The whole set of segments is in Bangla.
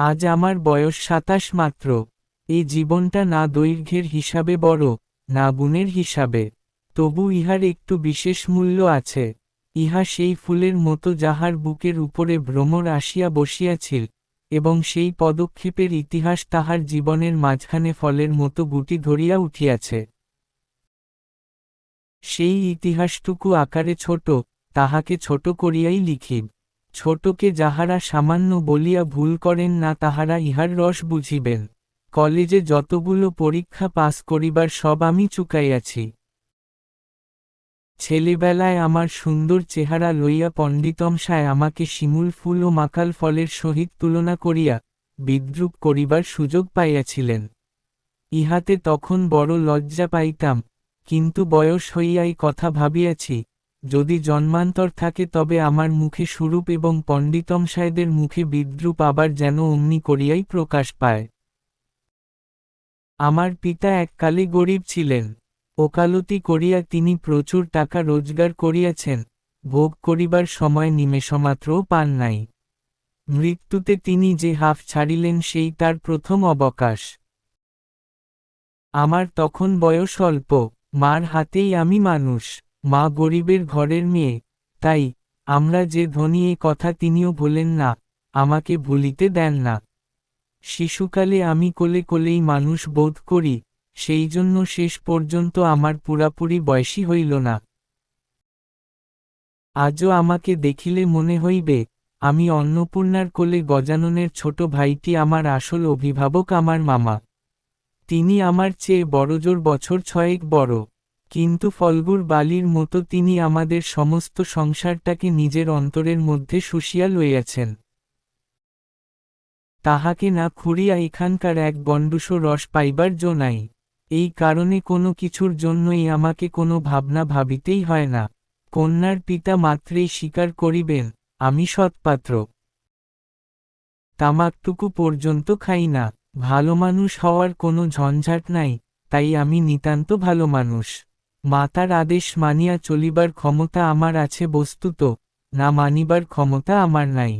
আজ আমার বয়স ২৭ মাত্র। এই জীবনটা না দৈর্ঘ্যের হিসাবে বড়, না গুণের হিসাবে। তবু ইহার একটু বিশেষ মূল্য আছে। ইহা সেই ফুলের মতো যাহার বুকের উপরে ভ্রমর আসিয়া বসিয়াছিল, এবং সেই পদক্ষেপের ইতিহাস তাহার জীবনের মাঝখানে ফলের মতো গুটি ধরিয়া উঠিয়াছে। সেই ইতিহাসটুকু আকারে ছোট, তাহাকে ছোট করিয়াই লিখিব। ছোটকে যাহারা সামান্য বলিয়া ভুল করেন না তাহারা ইহার রস বুঝিবেন। কলেজে যতগুলো পরীক্ষা পাস করিবার সব আমি চুকাইয়াছি। ছেলেবেলায় আমার সুন্দর চেহারা লইয়া পণ্ডিতমশায় আমাকে শিমুল ফুল ও মাকাল ফলের সহিত তুলনা করিয়া বিদ্রূপ করিবার সুযোগ পাইয়াছিলেন। ইহাতে তখন বড় লজ্জা পাইতাম, কিন্তু বয়স হইয়াই কথা ভাবিয়াছি, যদি জন্মান্তর থাকে তবে আমার মুখে সুরূপ এবং পণ্ডিতমশায়দের মুখে বিদ্রূপ আবার যেন অমনি করিয়াই প্রকাশ পায়। আমার পিতা এককালে গরিব ছিলেন। ওকালতি করিয়া তিনি প্রচুর টাকা রোজগার করিয়াছেন, ভোগ করিবার সময় নিমেষমাত্রও পান নাই। মৃত্যুতে তিনি যে হাঁফ ছাড়িলেন সেই তার প্রথম অবকাশ। আমার তখন বয়স অল্প, মার হাতেই আমি মানুষ। মা গরিবের ঘরের মেয়ে, তাই আমরা যে ধনী এ কথা তিনিও ভোলেন না, আমাকে ভুলিতে দেন না। শিশুকালে আমি কোলে কোলেই মানুষ বোধ করি, সেই জন্য শেষ পর্যন্ত আমার পুরাপুরি বয়সী হইল না। আজও আমাকে দেখিলে মনে হইবে, আমি অন্নপূর্ণার কোলে গজাননের ছোট ভাইটি। আমার আসল অভিভাবক আমার মামা। তিনি আমার চেয়ে বড়জোর বছর ৬ বড়, কিন্তু ফল্গুর বালির মতো তিনি আমাদের সমস্ত সংসারটাকে নিজের অন্তরের মধ্যে শুষিয়া লইয়াছেন। তাহাকে না খুঁড়িয়া এখানকার এক গণ্ডূষও রস পাইবার জো নাই। এই কারণে কোনো কিছুর জন্যই আমাকে কোনো ভাবনা ভাবিতেই হয় না। কন্যার পিতা মাত্রেই স্বীকার করিবেন, আমি সৎপাত্র। তামাকটুকু পর্যন্ত খাই না। ভালো মানুষ হওয়ার কোনো ঝঞ্ঝাট নাই, তাই আমি নিতান্ত ভালো মানুষ। মাতার আদেশ মানিয়া চলিবার ক্ষমতা আমার আছে বস্তুত, না মানিবার ক্ষমতা আমার নাই।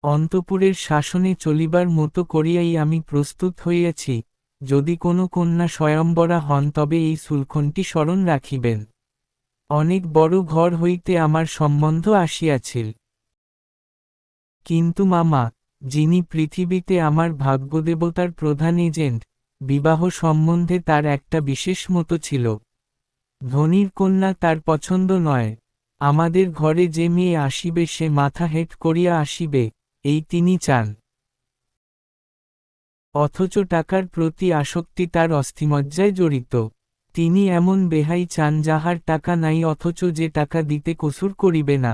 অন্তঃপুরের শাসনে চলিবার মতো করিয়াই আমি প্রস্তুত হইয়াছি। যদি কোনো কন্যা স্বয়ম্বরা হন তবে এই সুলক্ষণটি স্মরণ রাখিবেন। অনেক বড় ঘর হইতে আমার সম্বন্ধ আসিয়াছিল। কিন্তু মামা, যিনি পৃথিবীতে আমার ভাগ্যদেবতার প্রধান এজেন্ট, বিবাহ সম্বন্ধে তার একটা বিশেষ মতো ছিল। ধনীর কন্যা তার পছন্দ নয়। আমাদের ঘরে যে মেয়ে আসিবে সে মাথা হেঁট করিয়া আসিবে, এই তিনি চান। অথচ টাকার প্রতি আসক্তি তার অস্থিমজ্জায় জড়িত। তিনি এমন বেহাই চান যাহার টাকা নাই অথচ যে টাকা দিতে কসুর করিবে না।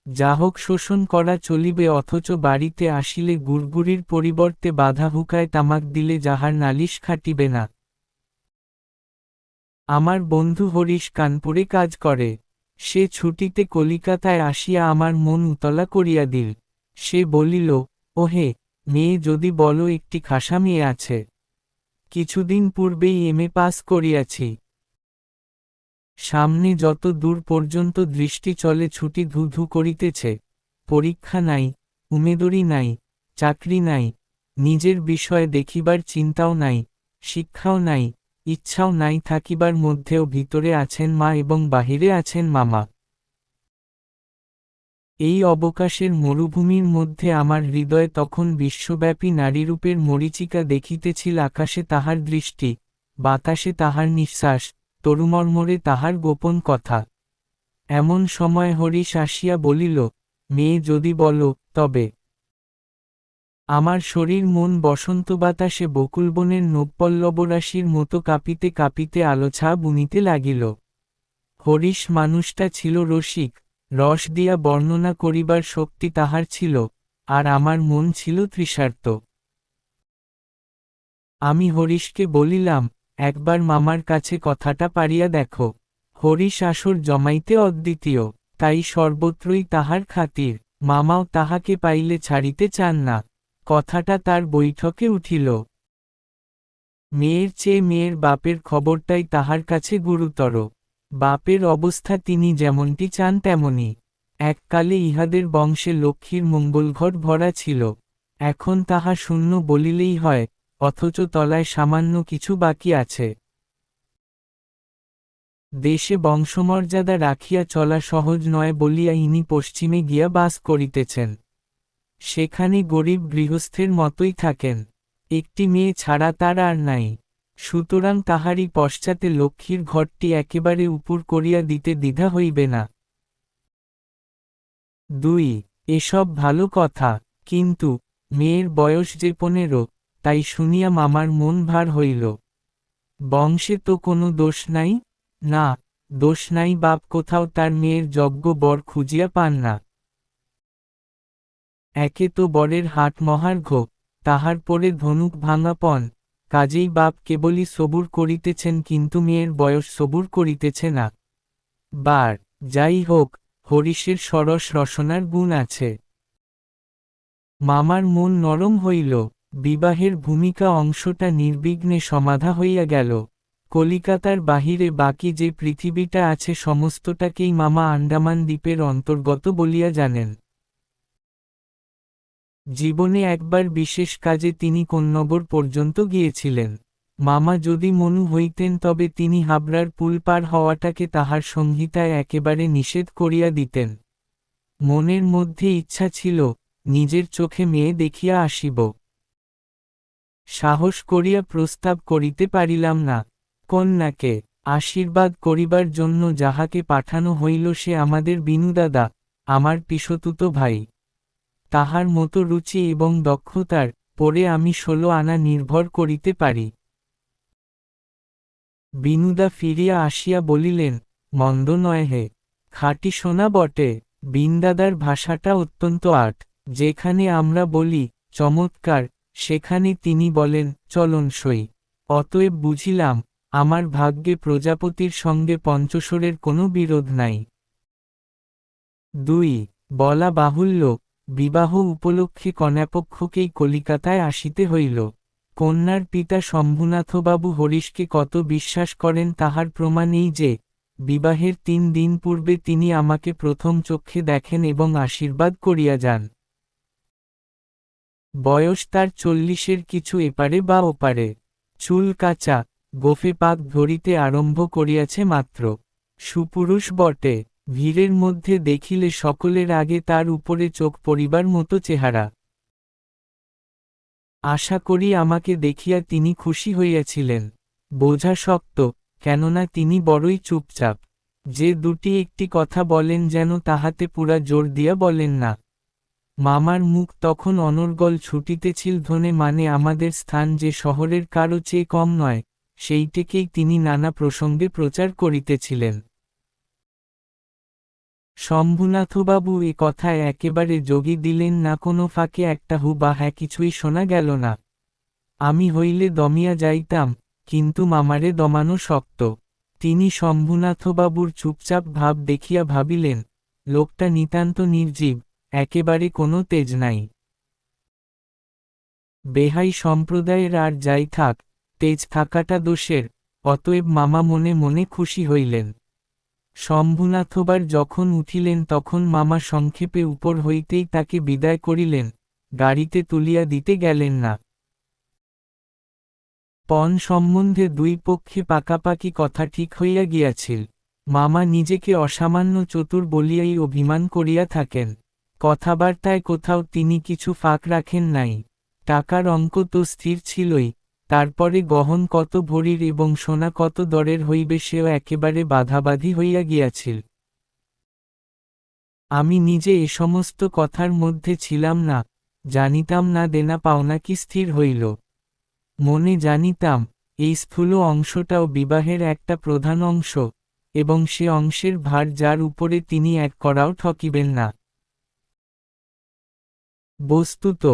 যা হোক শোষণ করা চলিবে অথচ বাড়িতে আসিলে গুড়গুড়ির পরিবর্তে বাধা হুকায় তামাক দিলে যাহার নালিশ খাটিবে না। আমার বন্ধু হরিশ কানপুরে কাজ করে। সে ছুটিতে কলিকাতায় আসিয়া আমার মন উতলা করিয়া দিল। সে বলিল, ওহে, মেয়ে যদি বলো একটি খাসা মেয়ে আছে। কিছুদিন পূর্বেই এমএ পাস করিয়াছি। সামনে যত দূর পর্যন্ত দৃষ্টি চলে ছুটি ধু ধু করিতেছে। পরীক্ষা নাই, উমেদরি নাই, চাকরি নাই, নিজের বিষয়ে দেখিবার চিন্তাও নাই, শিক্ষাও নাই, ইচ্ছাও নাই। থাকিবার মধ্যেও ভিতরে আছেন মা এবং বাহিরে আছেন মামা। এই অবকাশের মরুভূমির মধ্যে আমার হৃদয়ে তখন বিশ্বব্যাপী নারীরূপের মরীচিকা দেখিতেছিল। আকাশে তাহার দৃষ্টি, বাতাসে তাহার নিঃশ্বাস, তরুমর্মরে তাহার গোপন কথা। এমন সময় হরিশ আসিয়া বলিল, মেয়ে যদি বলো তবে। আমার শরীর মন বসন্ত বাতাসে বকুলবনের নবপল্লবরাশির মতো কাঁপিতে কাঁপিতে আলোছা বুনিতে লাগিল। হরিশ মানুষটা ছিল রসিক, রস দিয়া বর্ণনা করিবার শক্তি তাহার ছিল, আর আমার মন ছিল তৃষার্ত। আমি হরিশকে বলিলাম, একবার মামার কাছে কথাটা পারিয়া দেখো। হরিশ আসর জমাইতে অদ্বিতীয়, তাই সর্বত্রই তাহার খাতির। মামাও তাহাকে পাইলে ছাড়িতে চান না। কথাটা তার বৈঠকে উঠিল। মেয়ের চেয়ে মেয়ের বাপের খবরটাই তাহার কাছে গুরুতর। বাপের অবস্থা তিনি যেমনটি চান তেমনি। এককালে ইহাদের বংশে লক্ষ্মীর মঙ্গলঘট ভরা ছিল, এখন তাহা শূন্য বলিলেই হয়, অথচ তলায় সামান্য কিছু বাকি আছে। দেশে বংশমর্যাদা রাখিয়া চলা সহজ নয় বলিয়া ইনি পশ্চিমে গিয়া বাস করিতেছেন। সেখানে গরিব গৃহস্থের মতোই থাকেন, একটি মেয়ে ছাড়া তার আর নাই, সুতরাং তাহারই পশ্চাতে লক্ষ্মীর ঘরটি একেবারে উপুর করিয়া দিতে দ্বিধা হইবে না। 2. এসব ভালো কথা, কিন্তু মেয়ের বয়স যে 15, তাই শুনিয়া মামার মন ভার হইল। বংশে তো কোনো দোষ নাই? না, দোষ নাই বাপ কোথাও তার মেয়ের যোগ্য বর খুঁজিয়া পান না। একে তো বরের হাট মহার্ঘ, তাহার পরে ধনুক ভাঙাপন, কাজেই বাপ কেবলই সবুর করিতেছেন কিন্তু মেয়ের বয়স সবুর করিতেছে না। বার যাই হোক, হরিশের সরস রসনার গুণ আছে। মামার মন নরম হইল, বিবাহের ভূমিকা অংশটা নির্বিঘ্নে সমাধা হইয়া গেল। কলিকাতার বাহিরে বাকি যে পৃথিবীটা আছে সমস্তটাকেই মামা আন্দামান দ্বীপের অন্তর্গত বলিয়া জানেন। জীবনে একবার বিশেষ কাজে তিনি কোন্নগর পর্যন্ত গিয়েছিলেন। মামা যদি মনু হইতেন তবে তিনি হাবড়ার পুল পার হওয়াটাকে তাহার সংহিতায় একেবারে নিষেধ করিয়া দিতেন। মনের মধ্যে ইচ্ছা ছিল, নিজের চোখে মেয়ে দেখিয়া আসিব। সাহস করিয়া প্রস্তাব করিতে পারিলাম না। কন্যাকে আশীর্বাদ করিবার জন্য যাহাকে পাঠানো হইল সে আমাদের বিনুদাদা, আমার পিসতুতো ভাই। তাহার মতো রুচি এবং দক্ষতার পরে আমি 16 আনা নির্ভর করিতে পারি। বিনুদা ফিরিয়া আসিয়া বলিলেন, মন্দ নয় হে, খাঁটি সোনা বটে। বিনদাদার ভাষাটা অত্যন্ত আট, যেখানে আমরা বলি চমৎকার, সেখানে তিনি বলেন চলনসই। অতএব বুঝিলাম, আমার ভাগ্যে প্রজাপতির সঙ্গে পঞ্চশরের কোনো বিরোধ নাই। 2. বলা বাহুল্য, বিবাহ উপলক্ষে কন্যাপক্ষকেই কলিকাতায় আসিতে হইল। কন্যার পিতা শম্ভুনাথবাবু হরিশকে কত বিশ্বাস করেন তাহার প্রমাণ এই যে, বিবাহের 3 দিন পূর্বে তিনি আমাকে প্রথম চক্ষে দেখেন এবং আশীর্বাদ করিয়া যান। বয়স তার 40-এর কিছু এপারে বা ওপারে, চুল কাঁচা, গোফে পাক ধরিতে আরম্ভ করিয়াছে মাত্র। সুপুরুষ বটে, ভিড়ের মধ্যে দেখিলে সকলের আগে তার উপরে চোখ পড়িবার মতো চেহারা। আশা করি আমাকে দেখিয়া তিনি খুশি হইয়াছিলেন। বোঝা শক্ত, কেননা তিনি বড়ই চুপচাপ। যে দুটি একটি কথা বলেন যেন তাহাতে পুরা জোর দিয়া বলেন না। মামার মুখ তখন অনর্গল ছুটিতেছিল ধনে মানে আমাদের স্থান যে শহরের কারো চেয়ে কম নয়, সেইটেকেই তিনি নানা প্রসঙ্গে প্রচার করিতেছিলেন। শম্ভুনাথবাবু এ কথায় একেবারে যোগী দিলেন না, কোনো ফাঁকে একটা হু বা হ্যাঁ কিছুই শোনা গেল না। আমি হইলে দমিয়া যাইতাম, কিন্তু মামারে দমানো শক্ত। তিনি শম্ভুনাথবাবুর চুপচাপ ভাব দেখিয়া ভাবিলেন, লোকটা নিতান্ত নির্জীব, একেবারে কোনো তেজ নাই। বেহাই সম্প্রদায়ের আর যাই থাক, তেজ থাকাটা দোষের, অতএব মামা মনে মনে খুশি হইলেন। শম্ভুনাথবার যখন উঠিলেন তখন মামা সংক্ষেপে উপর হইতেই তাকে বিদায় করিলেন, গাড়িতে তুলিয়া দিতে গেলেন না। পণ সম্বন্ধে দুই পক্ষে পাকাপাকি কথা ঠিক হইয়া গিয়াছিল। মামা নিজেকে অসামান্য চতুর বলিয়াই অভিমান করিয়া থাকেন। কথাবার্তায় কোথাও তিনি কিছু ফাঁক রাখেন নাই। টাকার অঙ্ক তো স্থির ছিলই, তারপরে গহন কত ভরির এবং সোনা কত দরের হইবে সেও একেবারে বাধাবাধি হইয়া গিয়াছিল। আমি নিজে এ সমস্ত কথার মধ্যে ছিলাম না, জানিতাম না দেনা পাওনা কি স্থির হইল। মনে জানিতাম, এই স্থূল অংশটাও বিবাহের একটা প্রধান অংশ, এবং সে অংশের ভার যার উপরে তিনি এক কড়াও ঠকিবেন না। বস্তুত,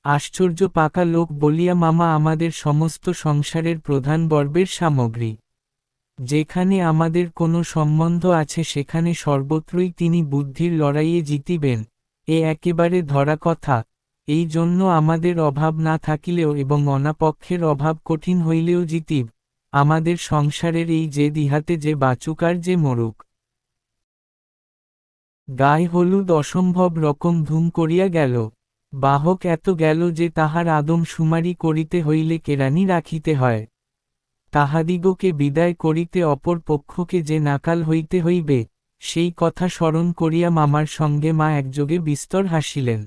আশ্চর্য পাকা লোক বলিয়া মামা আমাদের সমস্ত সংসারের প্রধান গর্বের সামগ্রী। যেখানে আমাদের কোনো সম্বন্ধ আছে সেখানে সর্বত্রই তিনি বুদ্ধির লড়াইয়ে জিতিবেন, এ একেবারে ধরা কথা। এই জন্য আমাদের অভাব না থাকিলেও এবং অনাপক্ষের অভাব কঠিন হইলেও জিতিব। আমাদের সংসারের এই যে দিহাতে যে বাচুক আর যে মরুক। গায়ে হলুদ অসম্ভব রকম ধুম করিয়া গেল। বাহক এত গেল যে তাহার আদম শুমারি করিতে হইলে কেরানি রাখিতে হয়। তাহাদিগকে বিদায় করিতে অপর পক্ষকে যে নাকাল হইতে হইবে, সেই কথা স্মরণ করিয়া মামার সঙ্গে মা একযোগে বিস্তর হাসিলেন।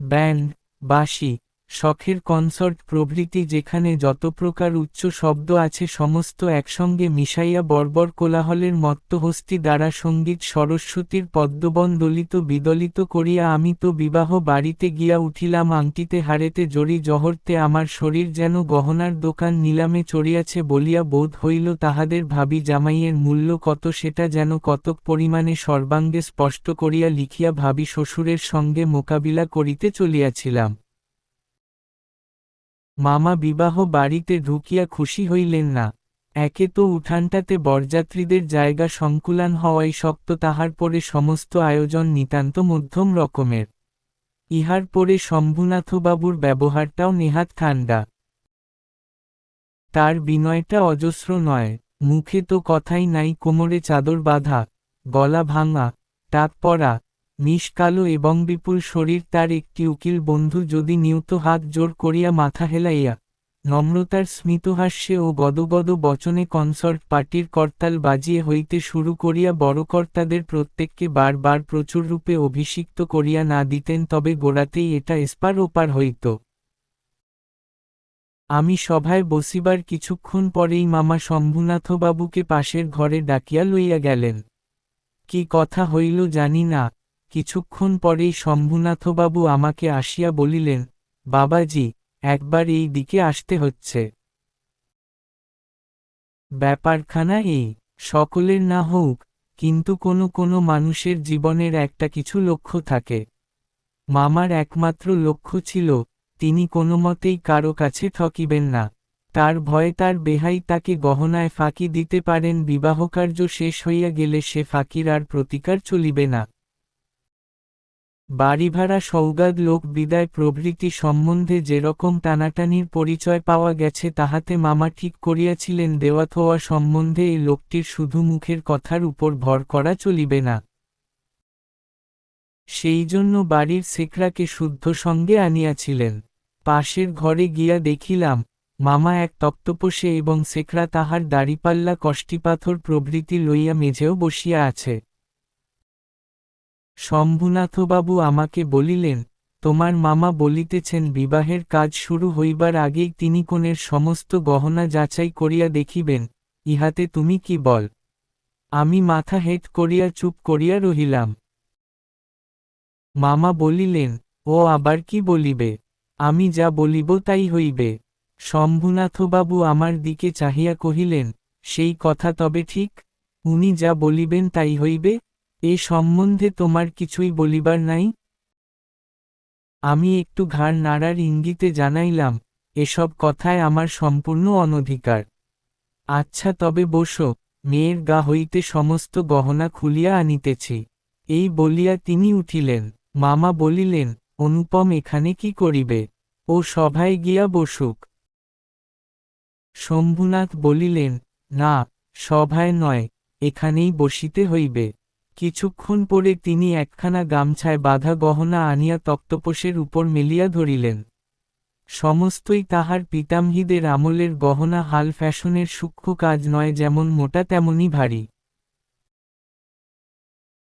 ব্যান্ড, বাঁশি, শখের কনসার্ট প্রভৃতি যেখানে যত প্রকার উচ্চ শব্দ আছে সমস্ত একসঙ্গে মিশাইয়া বর্বর কোলাহলের মত্তহস্তি দ্বারা সঙ্গীত সরস্বতীর পদ্মবন দলিত বিদলিত করিয়া আমি তো বিবাহ বাড়িতে গিয়া উঠিলাম আংটিতে হারেতে জড়ি জহরতে আমার শরীর যেন গহনার দোকান নিলামে চড়িয়াছে বলিয়া বোধ হইল তাহাদের ভাবি জামাইয়ের মূল্য কত সেটা যেন কতক পরিমাণে সর্বাঙ্গে স্পষ্ট করিয়া লিখিয়া ভাবি শ্বশুরের সঙ্গে মোকাবিলা করিতে চলিয়াছিলাম। মামা বিবাহ বাড়িতে ঢুকিয়া খুশি হইলেন না। একে তো উঠানটাতে বরযাত্রীদের জায়গা সংকুলান হওয়াই শক্ত, তাহার পরে সমস্ত আয়োজন নিতান্ত মধ্যম রকমের। ইহার পরে শম্ভুনাথবাবুর ব্যবহারটাও নেহাত ঠান্ডা। তার বিনয়টা অজস্র নয়, মুখে তো কথাই নাই, কোমরে চাদর বাঁধা, গলা ভাঙা, টাক পরা, মিশ কালো এবং বিপুল শরীর। তার একটি উকিল বন্ধু যদি নিয়ত হাত জোর করিয়া মাথা হেলাইয়া নম্রতার স্মিতহাস্যে ও গদগদ বচনে কনসার্ট পার্টির করতাল বাজিয়ে হইতে শুরু করিয়া বড়কর্তাদের প্রত্যেককে বার প্রচুররূপে অভিষিক্ত করিয়া না দিতেন তবে গোড়াতেই এটা এস্পার ওপার হইত। আমি সভায় বসিবার কিছুক্ষণ পরেই মামা শম্ভুনাথবাবুকে পাশের ঘরে ডাকিয়া লইয়া গেলেন। কি কথা হইল জানি না, কিছুক্ষণ পরেই শম্ভুনাথবাবু আমাকে আসিয়া বলিলেন, বাবাজি, একবার এই দিকে আসতে হচ্ছে। ব্যাপারখানা এই, সকলের না হোক, কিন্তু কোনো কোনো মানুষের জীবনের একটা কিছু লক্ষ্য থাকে। মামার একমাত্র লক্ষ্য ছিল, তিনি কোনোমতেই কারো কাছে ঠকিবেন না। তার ভয়ে তার বেহাই তাকে গহনায় ফাঁকি দিতে পারেন, বিবাহকার্য শেষ হইয়া গেলে সে ফাঁকির আর প্রতিকার চলিবে না। বাড়িভাড়া সওগাত লোক বিদায় প্রভৃতি সম্বন্ধে যেরকম টানাটানির পরিচয় পাওয়া গেছে তাহাতে মামা ঠিক করিয়াছিলেন দেওয়াথোয়া সম্বন্ধে এই লোকটির শুধু মুখের কথার উপর ভর করা চলিবে না। সেই জন্য বাড়ির সেকরাকে শুদ্ধ সঙ্গে আনিয়াছিলেন। পাশের ঘরে গিয়া দেখিলাম, মামা এক তক্তপোষে এবং সেকরা তাহার দাড়িপাল্লা কষ্টিপাথর প্রভৃতি লইয়া মেঝেও বসিয়া আছে। শম্ভুনাথবাবু আমাকে বলিলেন, তোমার মামা বলিতেছেন বিবাহের কাজ শুরু হইবার আগেই তিনি কনের সমস্ত গহনা যাচাই করিয়া দেখিবেন, ইহাতে তুমি কি বল? আমি মাথা হেঁট করিয়া চুপ করিয়া রহিলাম। মামা বলিলেন, ও আবার কি বলিবে? আমি যা বলিব তাই হইবে। শম্ভুনাথবাবু আমার দিকে চাহিয়া কহিলেন, সেই কথা তবে ঠিক? উনি যা বলিবেন তাই হইবে? এ সম্বন্ধে তোমার কিছুই বলিবার নাই? আমি একটু ঘাড় নাড়ার ইঙ্গিতে জানাইলাম, এসব কথায় আমার সম্পূর্ণ অনধিকার। আচ্ছা তবে বসো, মেয়ের গা হইতে সমস্ত গহনা খুলিয়া আনিতেছি। এই বলিয়া তিনি উঠিলেন। মামা বলিলেন, অনুপম এখানে কি করিবে? ও সভায় গিয়া বসুক। শম্ভুনাথ বলিলেন, না, সভায় নয়, এখানেই বসিতে হইবে। কিছুক্ষণ পরে তিনি একখানা গামছায় বাঁধা গহনা আনিয়া তক্তপোষের উপর মেলিয়া ধরিলেন। সমস্তই তাহার পিতামহীদের আমলের গহনা, হাল ফ্যাশনের সূক্ষ্ম কাজ নয়, যেমন মোটা তেমনি ভারী।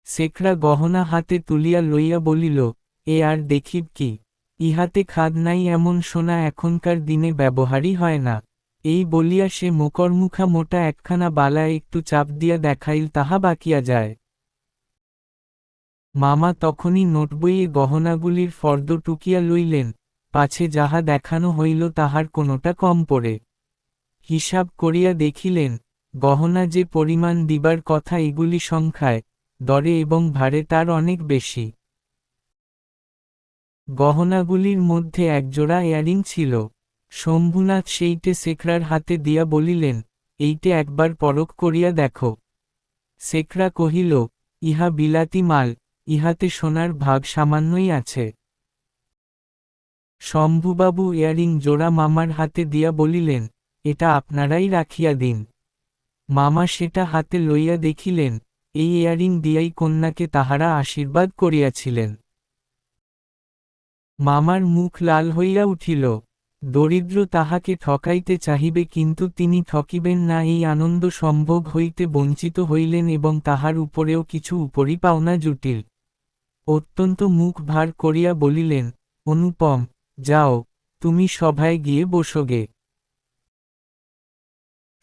সেকরা গহনা হাতে তুলিয়া লইয়া বলিল, এ আর দেখিব কি? ইহাতে খাদ নাই, এমন সোনা এখনকার দিনে ব্যবহারই হয় না। এই বলিয়া সে মোকরমুখা মোটা একখানা বালায় একটু চাপ দিয়া দেখাইল, তাহা বাকিয়া যায়। মামা তখনই নোটবইয়ে গহনাগুলির ফর্দ টুকিয়া লইলেন, পাছে যাহা দেখানো হইল তাহার কোনোটা কম পড়ে। হিসাব করিয়া দেখিলেন, গহনা যে পরিমাণ দিবার কথা এগুলি সংখ্যায়, দরে এবং ভারে তার অনেক বেশি। গহনাগুলির মধ্যে একজোড়া ইয়ারিং ছিল। শম্ভুনাথ সেইটে সেকরার হাতে দিয়া বলিলেন, এইটে একবার পরখ করিয়া দেখো। সেকরা কহিল, ইহা বিলাতি মাল, ইহাতে সোনার ভাগ সামান্যই আছে। শম্ভুবাবু ইয়ারিং জোড়া মামার হাতে দিয়া বলিলেন, এটা আপনারাই রাখিয়া দিন। মামা সেটা হাতে লইয়া দেখিলেন, এই ইয়ারিং দিয়াই কন্যাকে তাহারা আশীর্বাদ করিয়াছিলেন। মামার মুখ লাল হইয়া উঠিল। দরিদ্র তাহাকে ঠকাইতে চাহিবে, কিন্তু তিনি ঠকিবেন না, এই আনন্দ সম্ভোগ হইতে বঞ্চিত হইলেন এবং তাহার উপরেও কিছু উপরি পাওনা জুটিল। অত্যন্ত মুখ ভার করিয়া বলিলেন, অনুপম, যাও, তুমি সভায় গিয়ে বসোগে।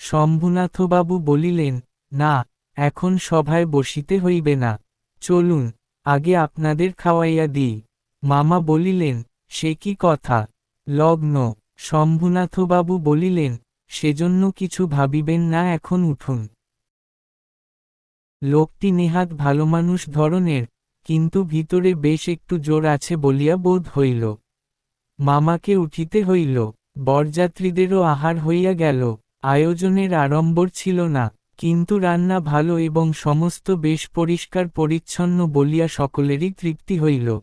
শম্ভুনাথবাবু বলিলেন, না, এখন সভায় বসিতে হইবে না, চলুন, আগে আপনাদের খাওয়াইয়া দিই। মামা বলিলেন, সে কি কথা, লগ্ন। শম্ভুনাথবাবু বলিলেন, সেজন্য কিছু ভাবিবেন না, এখন উঠুন। লোকটি নেহাত ভালোমানুষ ধরনের, কিন্তু ভিতরে বেশ একটু জোর আছে বলিয়া বোধ হইল। মামাকে উঠিতে হইল। বরযাত্রীদেরও আহার হইয়া গেল। আয়োজনের আড়ম্বর ছিল না, কিন্তু রান্না ভালো এবং সমস্ত বেশ পরিষ্কার পরিচ্ছন্ন বলিয়া সকলেরই তৃপ্তি হইল।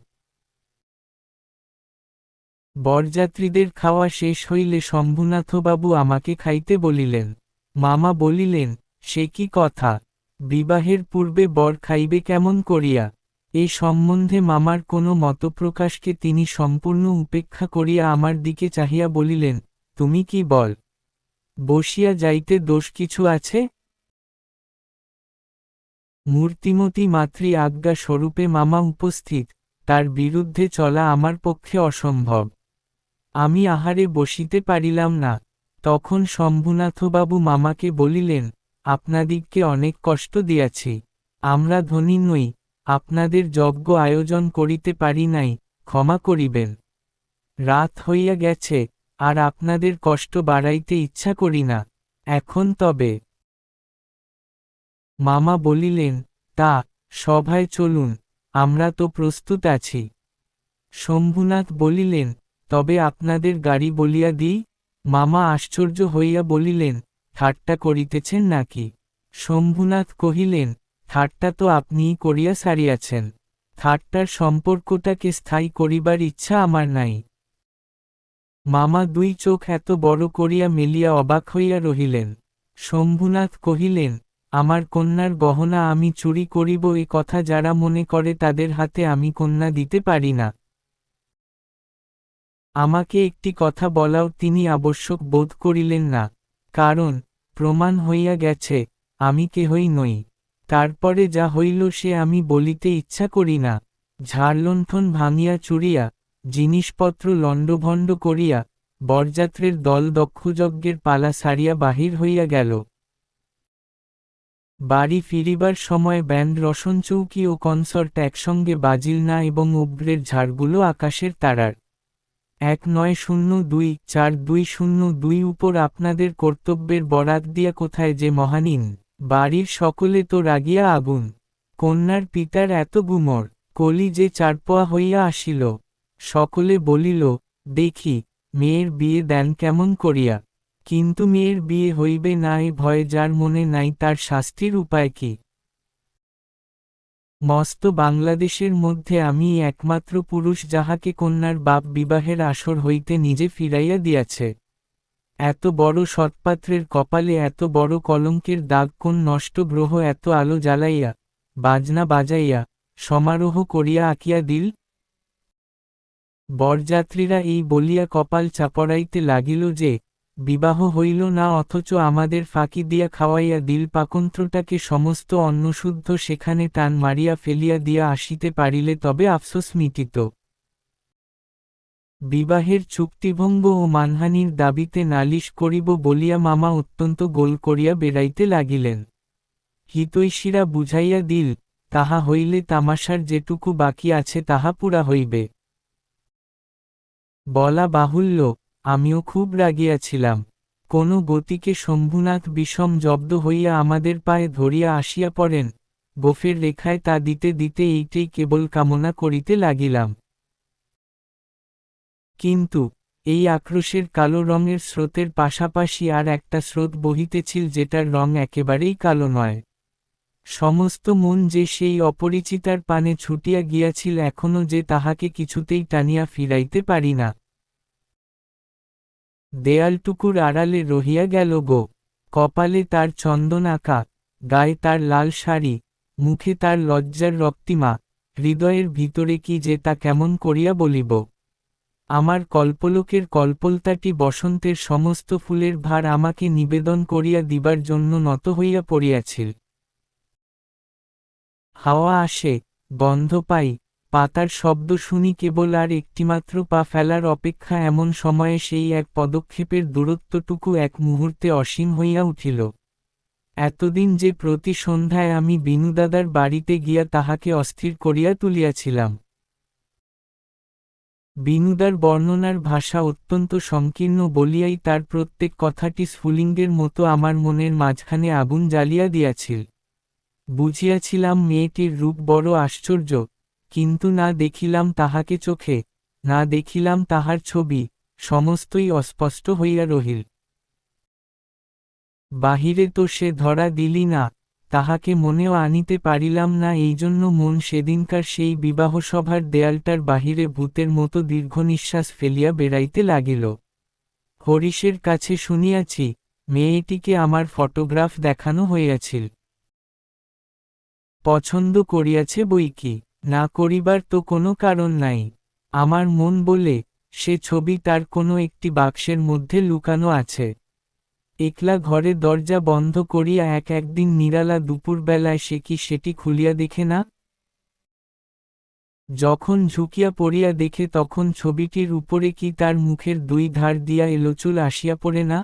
বরযাত্রীদের খাওয়া শেষ হইলে শম্ভুনাথবাবু আমাকে খাইতে বলিলেন। মামা বলিলেন, সে কি কথা, বিবাহের পূর্বে বর খাইবে কেমন করিয়া? এ সম্বন্ধে মামার কোনো মতপ্রকাশকে তিনি সম্পূর্ণ উপেক্ষা করিয়া আমার দিকে চাহিয়া বলিলেন, তুমি কি বল, বসিয়া যাইতে দোষ কিছু আছে? মূর্তিমতী মাতৃ আজ্ঞা স্বরূপে মামা উপস্থিত, তার বিরুদ্ধে চলা আমার পক্ষে অসম্ভব। আমি আহারে বসিতে পারিলাম না। তখন শম্ভুনাথবাবু মামাকে বলিলেন, আপনাদিগকে অনেক কষ্ট দিয়াছি, আমরা ধনী নই, আপনাদের যজ্ঞ আয়োজন করিতে পারি নাই, ক্ষমা করিবেন। রাত হইয়া গেছে, আর আপনাদের কষ্ট বাড়াইতে ইচ্ছা করি না, এখন তবে। মামা বলিলেন, তা, সভায় চলুন, আমরা তো প্রস্তুত আছি। শম্ভুনাথ বলিলেন, তবে আপনাদের গাড়ি বলিয়া দিই? মামা আশ্চর্য হইয়া বলিলেন, ঠাট্টা করিতেছেন নাকি? শম্ভুনাথ কহিলেন, ঠাট্টা তো আপনিই করিয়া সারিয়াছেন, ঠাট্টার সম্পর্কটাকে স্থায়ী করিবার ইচ্ছা আমার নাই। মামা দুই চোখ এত বড় করিয়া মেলিয়া অবাক হইয়া রহিলেন। শম্ভুনাথ কহিলেন, আমার কন্যার গহনা আমি চুরি করিব, এ কথা যারা মনে করে তাদের হাতে আমি কন্যা দিতে পারি না। আমাকে একটি কথা বলাও তিনি আবশ্যক বোধ করিলেন না, কারণ প্রমাণ হইয়া গেছে, আমি কেহই নই। তারপরে যা হইল সে আমি বলিতে ইচ্ছা করি না। ঝাড়লণ্ঠন ভাঙিয়া চুরিয়া, জিনিসপত্র লণ্ডভণ্ড করিয়া, বরযাত্রের দল দক্ষযজ্ঞের পালা সারিয়া বাহির হইয়া গেল। বাড়ি ফিরিবার সময় ব্যান্ড রসনচৌকি ও কনসার্ট একসঙ্গে বাজিল না এবং অভ্রের ঝাড়গুলো আকাশের তারার 1902-4202 উপর আপনাদের কর্তব্যের বরাত দিয়া কোথায় যে মহানীন। বাড়ির সকলে তো রাগিয়া আগুন। কন্যার পিতার এত গুমর, কলি যে চারপোয়া হইয়া আসিল। সকলে বলিল, দেখি, মেয়ের বিয়ে দেন কেমন করিয়া। কিন্তু মেয়ের বিয়ে হইবে না এ ভয়ে যার মনে নাই তার শাস্তির উপায় কি? মস্ত বাংলাদেশের মধ্যে আমি একমাত্র পুরুষ যাহাকে কন্যার বাপ বিবাহের আসর হইতে নিজে ফিরাইয়া দিয়াছে। এত বড় সৎপাত্রের কপালে এত বড় কলঙ্কের দাগ কোন নষ্ট গ্রহ এত আলো জ্বালাইয়া, বাজনা বাজাইয়া, সমারোহ করিয়া আঁকিয়া দিল? বরযাত্রীরা এই বলিয়া কপাল চাপড়াইতে লাগিল যে, বিবাহ হইল না অথচ আমাদের ফাঁকি দিয়া খাওয়াইয়া দিল পাকন্ত্রটাকে সমস্ত অন্নশুদ্ধ সেখানে টান মারিয়া ফেলিয়া দিয়া আসিতে পারিলে তবে আফসোস মিটিত। বিবাহের চুক্তিভঙ্গ ও মানহানির দাবিতে নালিশ করিব বলিয়া মামা অত্যন্ত গোল করিয়া বেড়াইতে লাগিলেন। হিতৈষীরা বুঝাইয়া দিল, তাহা হইলে তামাশার যেটুকু বাকি আছে তাহা পুরা হইবে। বলা বাহুল্য, আমিও খুব রাগিয়াছিলাম। কোনো গতিকে শম্ভুনাথ বিষম জব্দ হইয়া আমাদের পায়ে ধরিয়া আসিয়া পড়েন, গোফের রেখায় তা দিতে দিতে এইটেই কেবল কামনা করিতে লাগিলাম। কিন্তু এই আক্রোশের কালো রঙের স্রোতের পাশাপাশি আর একটা স্রোত বহিতেছিল যেটার রং একেবারেই কালো নয়। সমস্ত মন যে সেই অপরিচিতার পানে ছুটিয়া গিয়াছিল এখনো যে তাহাকে কিছুতেই টানিয়া ফিরাইতে পারি না। দেয়ালটুকুর আড়ালে রহিয়া গেল গো। কপালে তার চন্দন আঁকা, গায়ে তার লাল শাড়ি, মুখে তার লজ্জার রক্তিমা, হৃদয়ের ভিতরে কি যে তা কেমন করিয়া বলিব। আমার কল্পলোকের কল্পলতাটি বসন্তের সমস্ত ফুলের ভার আমাকে নিবেদন করিয়া দিবার জন্য নত হইয়া পড়িয়াছিল। হাওয়া আসে, গন্ধ পাই, পাতার শব্দ শুনি, কেবল আর একটিমাত্র পা ফেলার অপেক্ষা। এমন সময়ে সেই এক পদক্ষেপের দূরত্বটুকু এক মুহূর্তে অসীম হইয়া উঠিল। এতদিন যে প্রতি সন্ধ্যায় আমি বিনুদাদার বাড়িতে গিয়া তাহাকে অস্থির করিয়া তুলিয়াছিলাম। বিনুদার বর্ণনার ভাষা অত্যন্ত সংকীর্ণ বলিয়াই তার প্রত্যেক কথাটি স্ফুলিঙ্গের মতো আমার মনের মাঝখানে আগুন জ্বালিয়া দিয়াছিল। বুঝিয়াছিলাম মেয়েটির রূপ বড় আশ্চর্য, কিন্তু না দেখিলাম তাহাকে চোখে, না দেখিলাম তাহার ছবি, সমস্তই অস্পষ্ট হইয়া রহিল। বাহিরে তো সে ধরা দিলি না, তাহাকে মনেও আনিতে পারিলাম না। এইজন্য মন সেদিনকার সেই বিবাহসভার দেয়ালটার বাহিরে ভূতের মতো দীর্ঘনিশ্বাস ফেলিয়া বেড়াইতে লাগিল। হরিশের কাছে শুনিয়াছি, মেয়েটিকে আমার ফটোগ্রাফ দেখানো হইয়াছিল। পছন্দ করিয়াছে বইকি, না করিবার তো কোনো কারণ নাই। আমার মন বলে, সে ছবি তার কোনো একটি বাক্সের মধ্যে লুকানো আছে। একলা ঘরে দরজা বন্ধ করিয়া একদিন নিরালা দুপুরবেলায় সে কি সেটি খুলিয়া দেখে না? যখন ঝুঁকিয়া পড়িয়া দেখে তখন ছবিটির উপরে কি তার মুখের দুই ধার দিয়া এলোচুল আসিয়া পড়ে না?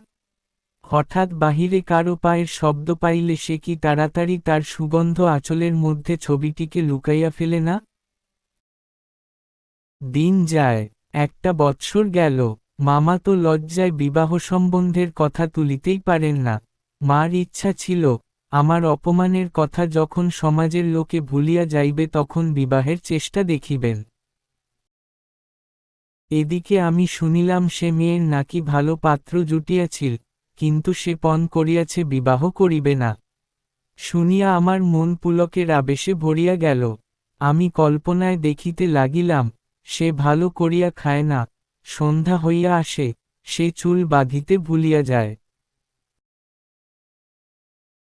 হঠাৎ বাহিরে কারো পায়ের শব্দ পাইলে সে কি তাড়াতাড়ি তার সুগন্ধ আঁচলের মধ্যে ছবিটিকে লুকাইয়া ফেলে না? দিন যায়, একটা বৎসর গেল, মামা তো লজ্জায় বিবাহ সম্বন্ধের কথা তুলিতেই পারেন না। মার ইচ্ছা ছিল, আমার অপমানের কথা যখন সমাজের লোকে ভুলিয়া যাইবে তখন বিবাহের চেষ্টা দেখিবেন। এদিকে আমি শুনিলাম সে মেয়ের নাকি ভালো পাত্র জুটিয়াছিল, কিন্তু সে পণ করিয়াছে বিবাহ করিবে না। শুনিয়া আমার মন পুলকের আবেশে ভরিয়া গেল। আমি কল্পনায় দেখিতে লাগিলাম, সে ভালো করিয়া খায় না, সন্ধ্যা হইয়া আসে, সে চুল বাঁধিতে ভুলিয়া যায়।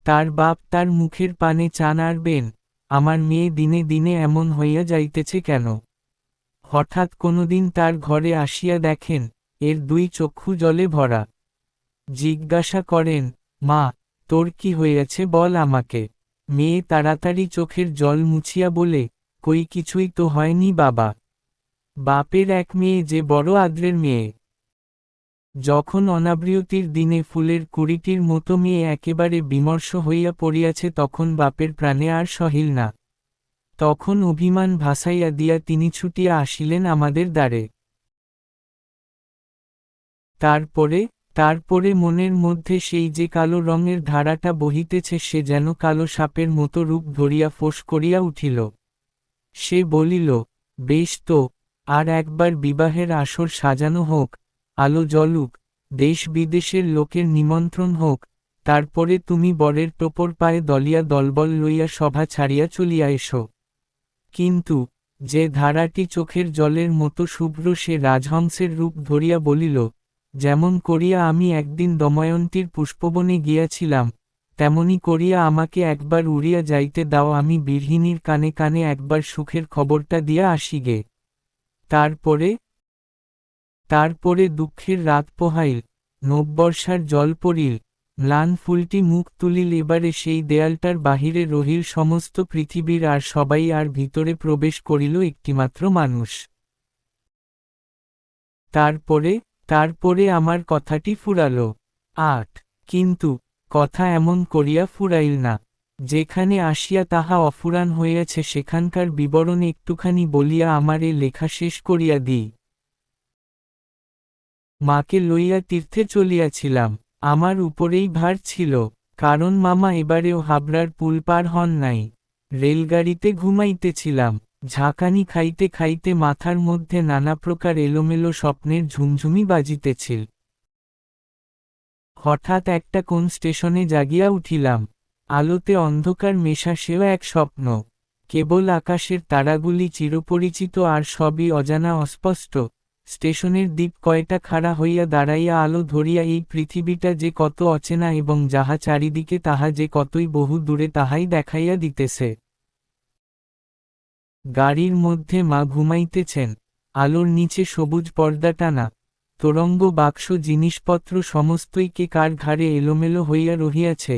তার বাপ তার মুখের পানে চা নাড়বেন, আমার মেয়ে দিনে দিনে এমন হইয়া যাইতেছে কেন? হঠাৎ কোনোদিন তার ঘরে আসিয়া দেখেন, এর দুই চক্ষু জলে ভরা। জিজ্ঞাসা করেন, মা, তোর কি হইয়াছে বল আমাকে। মেয়ে তাড়াতাড়ি চোখের জল মুছিয়া বলে, কই কিছুই তো হয়নি বাবা। বাপের এক মেয়ে যে বড় আদরের মেয়ে। যখন অনাবৃয়তির দিনে ফুলের কুড়িটির মতো মেয়ে একেবারে বিমর্ষ হইয়া পড়িয়াছে তখন বাপের প্রাণে আর সহিল না। তখন অভিমান ভাসাইয়া দিয়া তিনি ছুটিয়া আসিলেন আমাদের দ্বারে। তারপরে মনের মধ্যে সেই যে কালো রঙের ধারাটা বহিতেছে সে যেন কালো সাপের মতো রূপ ধরিয়া ফোঁস করিয়া উঠিল। সে বলিল, বেশ তো, আর একবার বিবাহের আসর সাজানো হোক, আলো জ্বলুক, দেশ বিদেশের লোকের নিমন্ত্রণ হোক, তারপরে তুমি বরের টোপর পায়ে দলিয়া দলবল লইয়া সভা ছাড়িয়া চলিয়া এসো। কিন্তু যে ধারাটি চোখের জলের মতো শুভ্র সে রাজহংসের রূপ ধরিয়া বলিল, যেমন করিয়া আমি একদিন দময়ন্তীর পুষ্পবনে গিয়াছিলাম, তেমনি করিয়া আমাকে একবার উড়িয়া যাইতে দাও, আমি বীরহিণীর কানে কানে একবার সুখের খবরটা দিয়া আসি গে। তারপরে দুঃখের রাত পোহাইল, নববর্ষার জল পড়িল, ম্লান ফুলটি মুখ তুলিল, এবারে সেই দেয়ালটার বাহিরে রহিল সমস্ত পৃথিবীর আর সবাই, আর ভিতরে প্রবেশ করিল একটিমাত্র মানুষ। তারপরে আমার কথাটি ফুরাল। কিন্তু কথা এমন করিয়া ফুরাইল না। যেখানে আসিয়া তাহা অফুরান হইয়াছে সেখানকার বিবরণ একটুখানি বলিয়া আমার এ লেখা শেষ করিয়া দিই। মাকে লইয়া তীর্থে চলিয়াছিলাম। আমার উপরেই ভার ছিল, কারণ মামা এবারেও হাবড়ার পুল পার হন নাই। রেলগাড়িতে ঘুমাইতেছিলাম, ঝাঁকানি খাইতে খাইতে মাথার মধ্যে নানা প্রকার এলোমেলো স্বপ্নের ঝুমঝুমি বাজিতেছিল। হঠাৎ একটা কোন স্টেশনে জাগিয়া উঠিলাম। আলোতে অন্ধকার মেশা সেও এক স্বপ্ন। কেবল আকাশের তারাগুলি চিরপরিচিত, আর সবই অজানা অস্পষ্ট। স্টেশনের দ্বীপ কয়টা খাড়া হইয়া দাঁড়াইয়া আলো ধরিয়া এই পৃথিবীটা যে কত অচেনা এবং যাহা চারিদিকে তাহা যে কতই বহু দূরে তাহাই দেখাইয়া দিতেছে। গাড়ির মধ্যে মা ঘুমাইতেছেন, আলোর নিচে সবুজ পর্দা টানা তোরঙ্গ বাক্স জিনিসপত্র সমস্তই কে কার ঘাড়ে এলোমেলো হইয়া রহিয়াছে,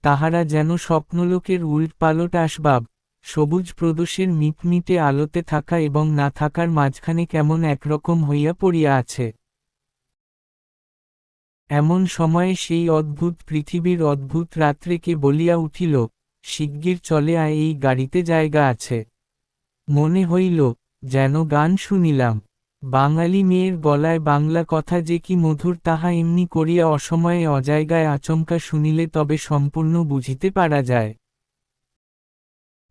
তাহারা যেন স্বপ্নলোকের উলটপালট আসবাব, সবুজ প্রদোষের মিটমিটে আলোতে থাকা এবং না থাকার মাঝখানে কেমন একরকম হইয়া পড়িয়া আছে। এমন সময়ে সেই অদ্ভুত পৃথিবীর অদ্ভুত রাত্রে কে বলিয়া উঠিল, শিগগির চলে আয়, এই গাড়িতে জায়গা আছে। মনে হইল যেন গান শুনিলাম। বাঙালি মেয়ের গলায় বাংলা কথা যে কি মধুর তাহা এমনি করিয়া অসময়ে অজায়গায় আচমকা শুনিলে তবে সম্পূর্ণ বুঝিতে পারা যায়।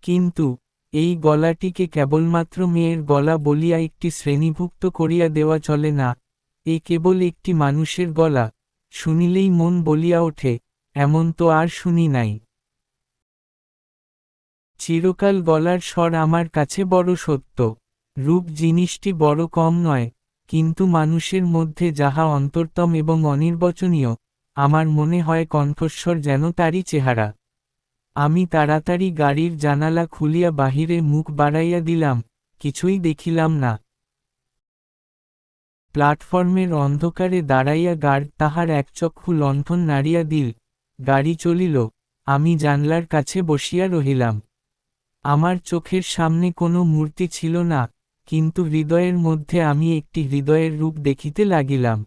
কিন্তু এই গলাটিকে কেবলমাত্র মেয়ের গলা বলিয়া একটি শ্রেণীভুক্ত করিয়া দেওয়া চলে না, এ কেবল একটি মানুষের গলা, শুনিলেই মন বলিয়া ওঠে, এমন তো আর শুনি নাই। চিরকাল গলার স্বর আমার কাছে বড় সত্য। রূপ জিনিসটি বড় কম নয়, কিন্তু মানুষের মধ্যে যাহা অন্তরতম এবং অনির্বচনীয়, আমার মনে হয় কণ্ঠস্বর যেন তারই চেহারা। আমি তাড়াতাড়ি গাড়ির জানালা খুলিয়া বাহিরে মুখ বাড়াইয়া দিলাম, কিছুই দেখিলাম না। প্ল্যাটফর্মের অন্ধকারে দাঁড়াইয়া গার্ড তাহার একচক্ষু লণ্ঠন নাড়িয়া দিল, গাড়ি চলিল, আমি জানলার কাছে বসিয়া রহিলাম। আমার চোখের সামনে কোনো মূর্তি ছিল না, কিন্তু হৃদয়ের মধ্যে আমি একটি হৃদয়ের রূপ দেখিতে লাগিলাম।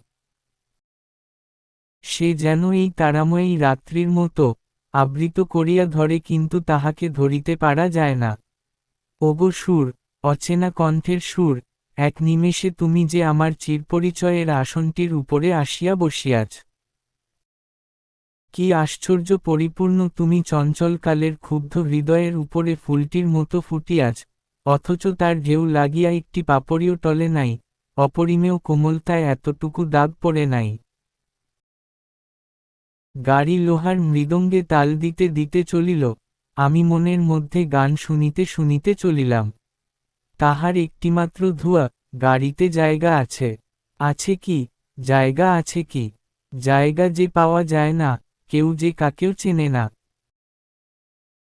সে যেন এই তারাময়ী রাত্রির মতো আবৃত করিয়া ধরে, কিন্তু তাহাকে ধরিতে পারা যায় না। ওগো সুর, অচেনা কণ্ঠের সুর, এক নিমেষে তুমি যে আমার চিরপরিচয়ের আসনটির উপরে আসিয়া বসিয়াছ। কি আশ্চর্য পরিপূর্ণ তুমি চঞ্চলকালের ক্ষুব্ধ হৃদয়ের উপরে ফুলটির মতো ফুটিয়াছ, অথচ তার ঢেউ লাগিয়া একটি পাপড়িও টলে নাই, অপরিমেয় কোমলতায় এতটুকু দাগ পড়ে নাই। গাড়ি লোহার মৃদঙ্গে তাল দিতে দিতে চলিল, আমি মনের মধ্যে গান শুনিতে শুনিতে চলিলাম। তাহার একটিমাত্র ধোঁয়া, গাড়িতে জায়গা আছে। আছে কি, জায়গা আছে কি, জায়গা যে পাওয়া যায় না, কেউ যে কাকেও চেনে না।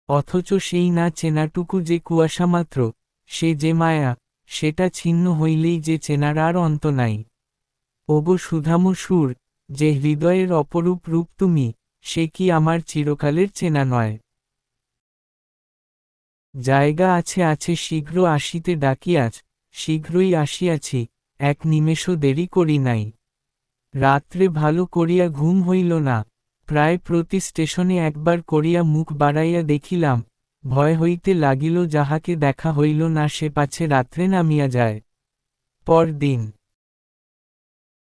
অথচ সেই না চেনাটুকু যে কুয়াশামাত্র, সে যে মায়া, সেটা ছিন্ন হইলেই যে চেনার আর অন্ত নাই। ওগো সুধাম সুর, যে হৃদয়ের অপরূপ রূপ তুমি, সে কি আমার চিরকালের চেনা নয়? জায়গা আছে আছে, শীঘ্র আসিতে ডাকিয়াছ, শীঘ্রই আসিয়াছি, এক নিমেষও দেরি করি নাই। রাত্রে ভালো করিয়া ঘুম হইল না, প্রায় প্রতি স্টেশনে একবার করিয়া মুখ বাড়াইয়া দেখিলাম, ভয় হইতে লাগিল যাহাকে দেখা হইল না সে পাছে রাত্রে নামিয়া যায়। পরদিন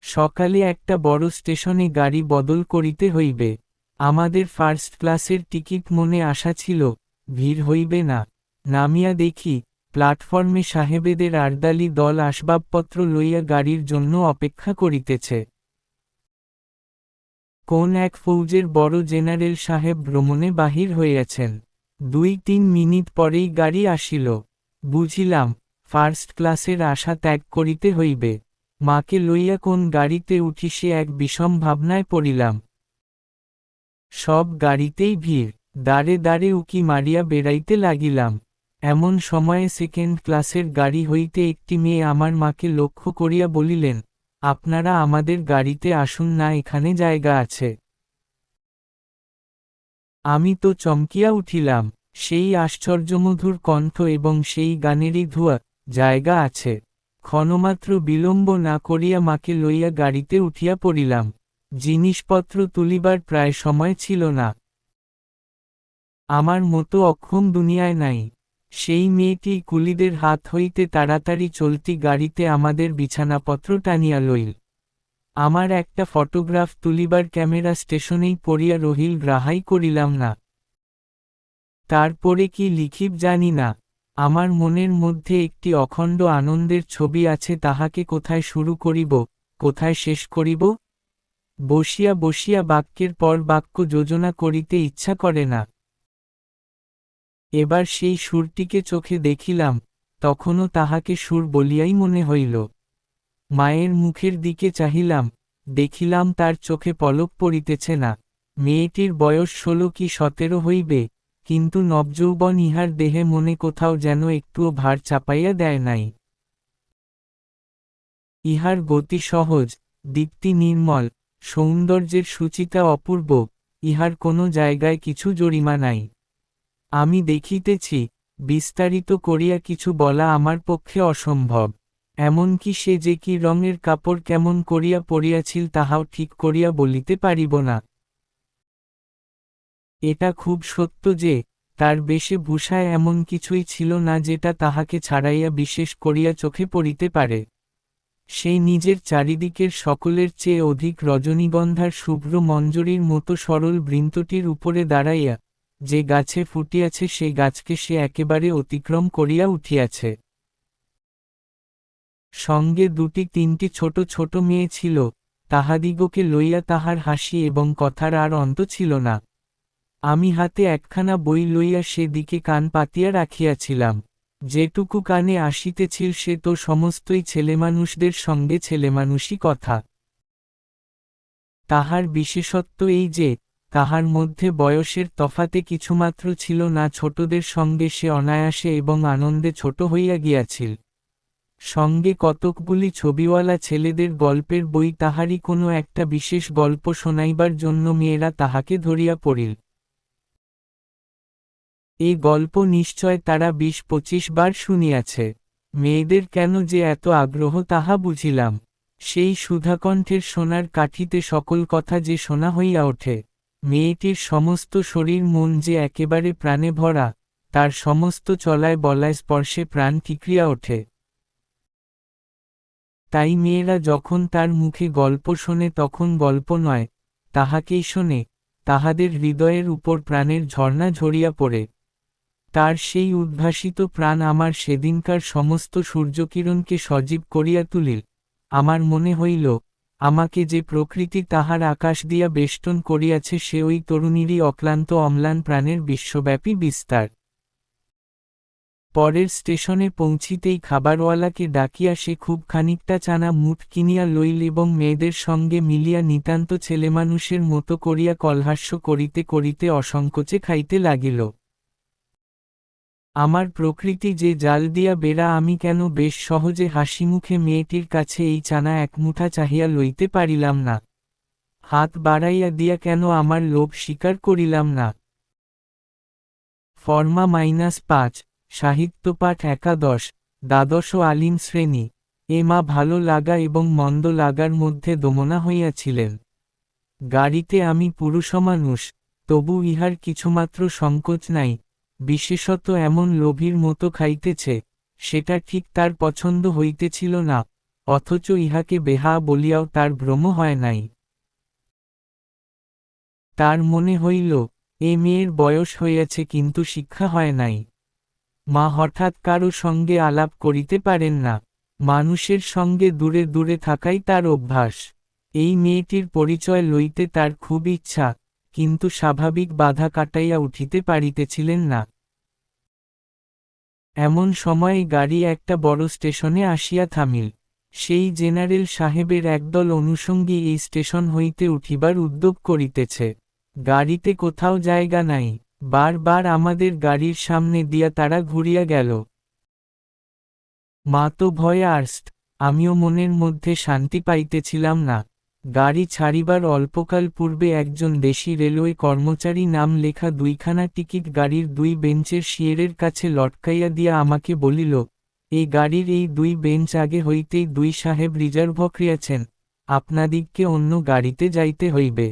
সকালে একটা বড় স্টেশনে গাড়ি বদল করিতে হইবে। আমাদের ফার্স্ট ক্লাসের টিকিট মনে আশা ছিল, ভিড় হইবে না। নামিয়া দেখি, প্ল্যাটফর্মে সাহেবেদের আর্দালি দল আসবাবপত্র লইয়া গাড়ির জন্য অপেক্ষা করিতেছে। কোন এক ফৌজের বড় জেনারেল সাহেব ভ্রমণে বাহির হইয়াছেন। 2-3 মিনিট পরেই গাড়ি আসিল। বুঝিলাম, ফার্স্ট ক্লাসের আশা ত্যাগ করিতে হইবে। মাকে লইয়া কোন গাড়িতে উঠি সে এক বিষম ভাবনায় পড়িলাম। সব গাড়িতেই ভিড়, দাঁড়ে দাঁড়ে উকি মারিয়া বেড়াইতে লাগিলাম। এমন সময়ে সেকেন্ড ক্লাসের গাড়ি হইতে একটি মেয়ে আমার মাকে লক্ষ্য করিয়া বলিলেন, আপনারা আমাদের গাড়িতে আসুন না, এখানে জায়গা আছে। আমি তো চমকিয়া উঠিলাম, সেই আশ্চর্যমধুর কণ্ঠ এবং সেই গানেরই ধোঁয়া, জায়গা আছে। ক্ষণমাত্র বিলম্ব না করিয়া মাকে লইয়া গাড়িতে উঠিয়া পড়িলাম। জিনিসপত্র তুলিবার প্রায় সময় ছিল না। আমার মতো অক্ষম দুনিয়ায় নাই। সেই মেয়েটি কুলিদের হাত হইতে তাড়াতাড়ি চলতি গাড়িতে আমাদের বিছানাপত্র টানিয়া লইল। আমার একটা ফটোগ্রাফ তুলিবার ক্যামেরা স্টেশনেই পড়িয়া রহিল, গ্রাহাই করিলাম না। তারপরে কি লিখিব জানি না। আমার মনের মধ্যে একটি অখণ্ড আনন্দের ছবি আছে, তাহাকে কোথায় শুরু করিব, কোথায় শেষ করিব, বসিয়া বসিয়া বাক্যের পর বাক্য যোজনা করিতে ইচ্ছা করে না। এবার সেই সুরটিকে চোখে দেখিলাম, তখনও তাহাকে সুর বলিয়াই মনে হইল। মায়ের মুখের দিকে চাহিলাম, দেখিলাম তার চোখে পলক পড়িতেছে না। মেয়েটির বয়স 16 কি 17 হইবে, কিন্তু নবযৌবন ইহার দেহে মনে কোথাও যেন একটুও ভার চাপাইয়া দেয় নাই। ইহার গতি সহজ, দীপ্তি নির্মল, সৌন্দর্যের সূচিতা অপূর্ব, ইহার কোনো জায়গায় কিছু জরিমা নাই। আমি দেখিতেছি, বিস্তারিত করিয়া কিছু বলা আমার পক্ষে অসম্ভব। এমনকি সে যে কি রঙের কাপড় কেমন করিয়া পরিয়াছিল তাহাও ঠিক করিয়া বলিতে পারিব না। এটা খুব সত্য যে, তার বেশে ভূষায় এমন কিছুই ছিল না যেটা তাহাকে ছাড়াইয়া বিশেষ করিয়া চোখে পড়িতে পারে। সেই নিজের চারিদিকের সকলের চেয়ে অধিক রজনীগন্ধার শুভ্র মঞ্জরীর মতো সরল বৃন্তটির উপরে দাঁড়াইয়া, যে গাছে ফুটিয়াছে সে গাছকে সে একেবারে অতিক্রম করিয়া উঠিয়াছে। সঙ্গে দুটি তিনটি ছোট ছোট মেয়ে ছিল, তাহাদিগকে লইয়া তাহার হাসি এবং কথার আর অন্ত ছিল না। আমি হাতে একখানা বই লইয়া সে দিকে কান পাতিয়া রাখিয়াছিলাম। যেটুকু কানে আসিতেছিল সে তো সমস্তই ছেলেমানুষদের সঙ্গে ছেলেমানুষই কথা। তাহার বিশেষত্ব এই যে, তাহার মধ্যে বয়সের তফাতে কিছুমাত্র ছিল না। ছোটদের সঙ্গে সে অনায়াসে এবং আনন্দে ছোট হইয়া গিয়াছিল। সঙ্গে কতকগুলি ছবিওয়ালা ছেলেদের গল্পের বই, তাহারই কোনো একটা বিশেষ গল্প শোনাইবার জন্য মেয়েরা তাহাকে ধরিয়া পড়িল। এই গল্প নিশ্চয় তারা ২০-২৫ বার শুনিয়াছে। মেয়েদের কেন যে এত আগ্রহ তাহা বুঝিলাম। সেই সুধাকণ্ঠের সোনার কাঠিতে সকল কথা যে শোনা হইয়া ওঠে। মেয়েটির সমস্ত শরীর মন যে একেবারে প্রাণে ভরা, তার সমস্ত চলায় বলায় স্পর্শে প্রাণ ঠিকরিয়া ওঠে। তাই মেয়েরা যখন তার মুখে গল্প শোনে তখন গল্প নয়, তাহাকেই শোনে, তাহাদের হৃদয়ের উপর প্রাণের ঝর্ণা ঝরিয়া পড়ে। তার সেই উদ্ভাসিত প্রাণ আমার সেদিনকার সমস্ত সূর্যকিরণকে সজীব করিয়া তুলিল। আমার মনে হইল, আমাকে যে প্রকৃতি তাহার আকাশ দিয়া বেষ্টন করিয়াছে সে ওই তরুণীরই অক্লান্ত অম্লান প্রাণের বিশ্বব্যাপী বিস্তার। পরের স্টেশনে পৌঁছিতেই খাবারওয়ালাকে ডাকিয়া সে খুব খানিকটা চানা মুঠ কিনিয়া লইল এবং মেয়েদের সঙ্গে মিলিয়া নিতান্ত ছেলেমানুষের মতো করিয়া কলহাস্য করিতে করিতে অসংকোচে খাইতে লাগিল। আমার প্রকৃতি যে জাল দিয়া বেড়া, আমি কেন বেশ সহজে হাসিমুখে মেয়েটির কাছে এই চানা একমুঠা চাহিয়া লইতে পারিলাম না। হাত বাড়াইয়া দিয়া কেন আমার লোভ স্বীকার করিলাম না। ফর্মা -৫ সাহিত্যপাঠ একাদশ, দ্বাদশ ও আলিম শ্রেণী। এ মা ভালো লাগা এবং মন্দ লাগার মধ্যে দোমনা হইয়াছিলেন। গাড়িতে আমি পুরুষমানুষ, তবু ইহার কিছুমাত্র সংকোচ নাই। বিশেষত এমন লোভীর মতো খাইতেছে, সেটা ঠিক তার পছন্দ হইতেছিল না, অথচ ইহাকে বেহা বলিয়াও তার ভ্রম হয় নাই। তার মনে হইল, এ মেয়ের বয়স হইয়াছে কিন্তু শিক্ষা হয় নাই। মা হঠাৎ কারো সঙ্গে আলাপ করিতে পারেন না, মানুষের সঙ্গে দূরে দূরে থাকাই তার অভ্যাস। এই মেয়েটির পরিচয় লইতে তার খুব ইচ্ছা, কিন্তু স্বাভাবিক বাধা কাটাইয়া উঠিতে পারিতেছিলেন না। এমন সময়ে গাড়ি একটা বড় স্টেশনে আসিয়া থামিল। সেই জেনারেল সাহেবের একদল অনুষঙ্গী এই স্টেশন হইতে উঠিবার উদ্যোগ করিতেছে। গাড়িতে কোথাও জায়গা নাই, বারবার আমাদের গাড়ির সামনে দিয়া তারা ঘুরিয়া গেল। মা তো ভয়ে আর্স্ট, আমিও মনের মধ্যে শান্তি পাইতেছিলাম না। গাড়ি ছাড়িবার অল্পকাল পূর্বে একজন দেশি রেলওয়ে কর্মচারী নাম লেখা দুইখানা টিকিট গাড়ির দুই বেঞ্চের শিয়েরের কাছে লটকাইয়া দিয়া আমাকে বলিল, এই গাড়ির এই দুই বেঞ্চ আগে হইতেই দুই সাহেব রিজার্ভ করিয়াছেন, আপনাদিগকে অন্য গাড়িতে যাইতে হইবে।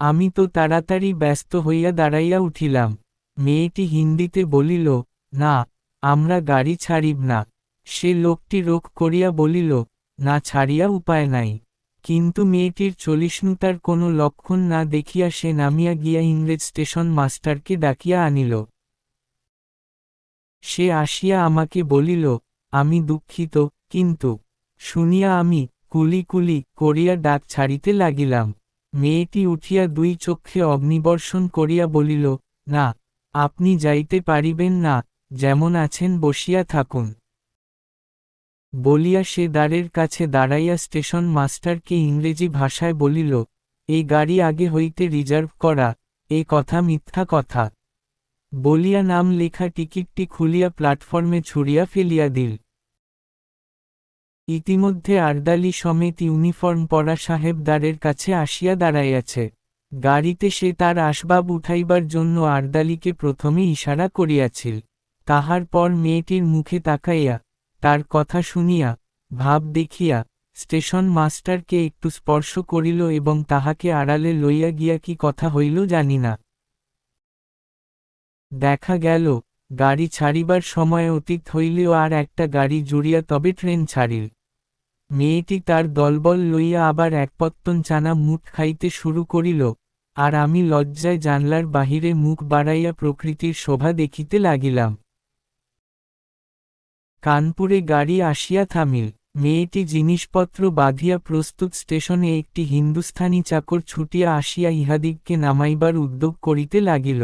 আমি তো তাড়াতাড়ি ব্যস্ত হইয়া দাঁড়াইয়া উঠিলাম। মেয়েটি হিন্দিতে বলিল, না, আমরা গাড়ি ছাড়িব না। সে লোকটি রোখ করিয়া বলিল, না ছাড়িয়া উপায় নাই। কিন্তু মেয়েটির চলিষ্ণুতার কোনো লক্ষণ না দেখিয়া সে নামিয়া গিয়া ইংরেজ স্টেশন মাস্টারকে ডাকিয়া আনিল। সে আসিয়া আমাকে বলিল, আমি দুঃখিত, কিন্তু। শুনিয়া আমি কুলি কুলি করিয়া ডাক ছাড়িতে লাগিলাম। মেয়েটি উঠিয়া দুই চক্ষে অগ্নিবর্ষণ করিয়া বলিল, না, আপনি যাইতে পারিবেন না, যেমন আছেন বসিয়া থাকুন। বলিয়া সে দ্বারের কাছে দাঁড়াইয়া স্টেশন মাস্টারকে ইংরেজি ভাষায় বলিল, এই গাড়ি আগে হইতে রিজার্ভ করা, এ কথা মিথ্যা কথা বলিয়া নাম লেখা টিকিটটি খুলিয়া প্ল্যাটফর্মে ছুড়িয়া ফেলিয়া দিল। ইতিমধ্যে আর্দালি সমেত ইউনিফর্ম পরা সাহেবদারের কাছে আসিয়া দাঁড়াইয়াছে। গাড়িতে সে তার আসবাব উঠাইবার জন্য আর্দালিকে প্রথমে ইশারা করিয়াছিল। তাহার পর মেয়েটির মুখে তাকাইয়া, তার কথা শুনিয়া, ভাব দেখিয়া, স্টেশন মাস্টারকে একটু স্পর্শ করিল এবং তাহাকে আড়ালে লইয়া গিয়া কি কথা হইল জানি না। দেখা গেল, গাড়ি ছাড়িবার সময় অতীত হইলেও আর একটা গাড়ি জুড়িয়া তবে ট্রেন ছাড়িল। মেয়েটি তার দলবল লইয়া আবার একপত্তন চানা মুঠ খাইতে শুরু করিল, আর আমি লজ্জায় জানলার বাহিরে মুখ বাড়াইয়া প্রকৃতির শোভা দেখিতে লাগিলাম। কানপুরে গাড়ি আসিয়া থামিল। মেয়েটি জিনিসপত্র বাঁধিয়া প্রস্তুত। স্টেশনে একটি হিন্দুস্থানি চাকর ছুটিয়া আসিয়া ইহাদিগকে নামাইবার উদ্যোগ করিতে লাগিল।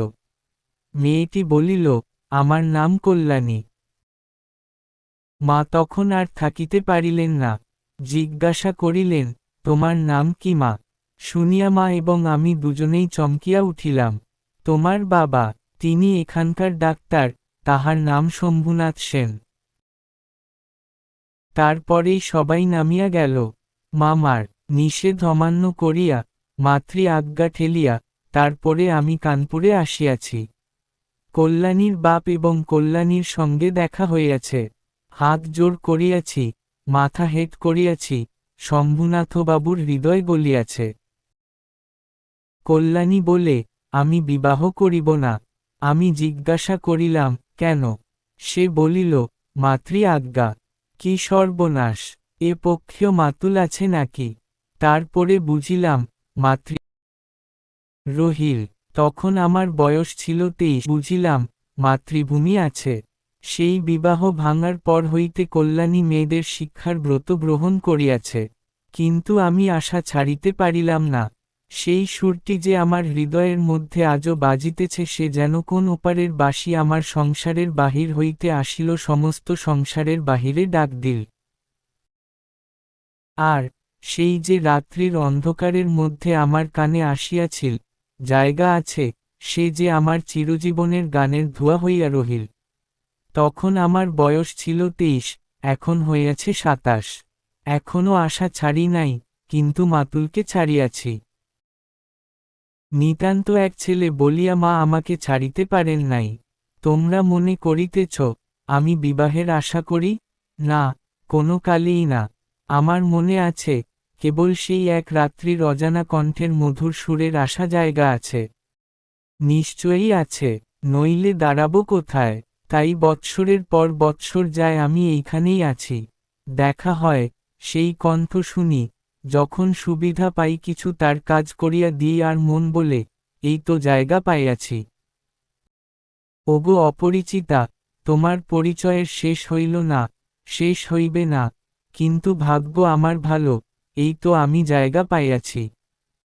মেয়েটি বলিল, আমার নাম কল্যাণী। মা তখন আর থাকিতে পারিলেন না, জিজ্ঞাসা করিলেন, তোমার নাম কি মা? শুনিয়া মা এবং আমি দুজনেই চমকিয়া উঠিলাম। তোমার বাবা, তিনি এখানকার ডাক্তার, তাহার নাম শম্ভুনাথ সেন। তারপরেই সবাই নামিয়া গেল। মামার নিষেধ অমান্য করিয়া, মাতৃ আজ্ঞা ঠেলিয়া, তারপরে আমি কানপুরে আসিয়াছি। কল্যাণীর বাপ এবং কল্যাণীর সঙ্গে দেখা হইয়াছে। হাত জোর করিয়াছি, মাথা হেট করিয়াছি, শম্ভুনাথবাবুর হৃদয় গলিয়াছে। কল্যাণী বলে, আমি বিবাহ করিব না। আমি জিজ্ঞাসা করিলাম, কেন? সে বলিল, মাতৃ আজ্ঞা। কি সর্বনাশ! এ পক্ষেও মাতুল আছে নাকি? তারপরে বুঝিলাম, মাতৃ রহিল। তখন আমার বয়স ছিল 23। বুঝিলাম, মাতৃভূমি আছে। সেই বিবাহ ভাঙার পর হইতে কল্যাণী মেয়েদের শিক্ষার ব্রত গ্রহণ করিয়াছে। কিন্তু আমি আশা ছাড়িতে পারিলাম না। সেই সুরটি যে আমার হৃদয়ের মধ্যে আজও বাজিতেছে, সে যেন কোন ওপারের বাঁশি আমার সংসারের বাহির হইতে আসিল, সমস্ত সংসারের বাহিরে ডাক দিল। আর সেই যে রাত্রির অন্ধকারের মধ্যে আমার কানে আসিয়াছিল, জায়গা আছে, সে যে আমার চিরজীবনের গানের ধোঁয়া হইয়া রহিল। তখন আমার বয়স ছিল 23, এখন হইয়াছে 27। এখনও আশা ছাড়ি নাই, কিন্তু মাতুলকে ছাড়িয়াছি। নিতান্ত এক ছেলে বলিয়া মা আমাকে ছাড়িতে পারেন নাই। তোমরা মনে করিতেছ, আমি বিবাহের আশা করি? না, কোনো কালেই না। আমার মনে আছে, কেবল সেই এক রাত্রির অজানা কণ্ঠের মধুর সুরের আশা জায়গা আছে। নিশ্চয়ই আছে, নইলে দাঁড়াবো কোথায়? তাই বৎসরের পর বৎসর যায় আমি এইখানেই আছি। দেখা হয়, সেই কণ্ঠ শুনি, যখন সুবিধা পাই কিছু তার কাজ করিয়া দিই, আর মন বলে, এই তো জায়গা পাইয়াছি। ওগো অপরিচিতা, তোমার পরিচয়ের শেষ হইল না, শেষ হইবে না, কিন্তু ভাগ্য আমার ভালো, এই তো আমি জায়গা পাইয়াছি।